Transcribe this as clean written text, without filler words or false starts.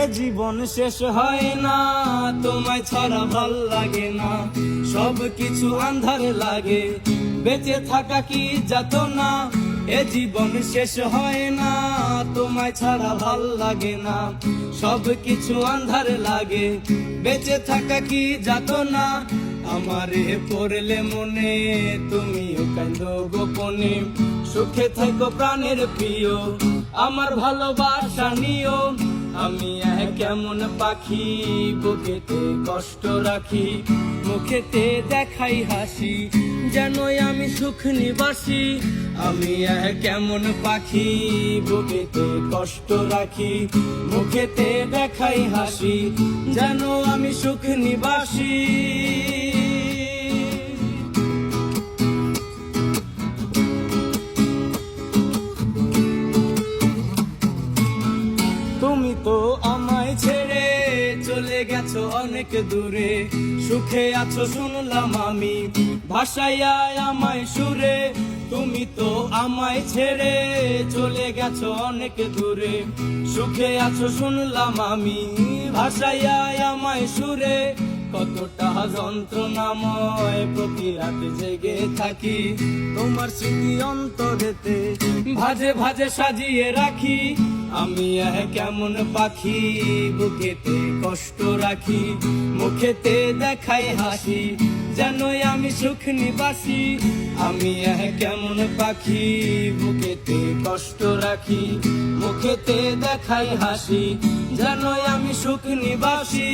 এ জীবন শেষ হয় না, তোমায় ছাড়া ভাল লাগে না, সব কিছু আন্ধার লাগে, বেঁচে থাকা কি যাতনা। এ জীবন শেষ হয় না, তোমায় ছাড়া ভাল লাগে না, সব কিছু আন্ধার লাগে, বেঁচে থাকা কি যাতনা। আমারে পড়লে মনে তুমিও কাঁদো গোপনে, সুখে থাকো প্রাণের প্রিয়, আমার ভালোবাসা নিও। আমি কেমন পাখি, বুকেতে কষ্ট রাখি, মুখেতে দেখাই হাসি, যেন আমি সুখ নিবাসী। আমি কেমন পাখি, বুকেতে কষ্ট রাখি, মুখেতে দেখাই হাসি, যেন আমি সুখ নিবাসী। তুমি তো আমায় ছেড়ে চলে গেছো অনেক দূরে, সুখে আছো শুনলাম আমি, ভাষাইয়া আমায় সুরে। তুমি তো আমায় ছেড়ে চলে গেছো অনেক দূরে, সুখে আছো শুনলাম আমি, ভাষাইয়া আমায় সুরে। কতটা যন্ত্রণাময় প্রতি রাত জেগে থাকি, তোমার স্মৃতি অন্তরেতে ভাজে ভাজে সাজিয়ে রাখি। আমি কেমন পাখি, বুকেতে কষ্ট রাখি, মুখেতে দেখাই হাসি, যেন আমি সুখ নিবাসী। আমি কেমন পাখি, বুকেতে কষ্ট রাখি, মুখেতে দেখাই হাসি, যেন আমি সুখ নিবাসী।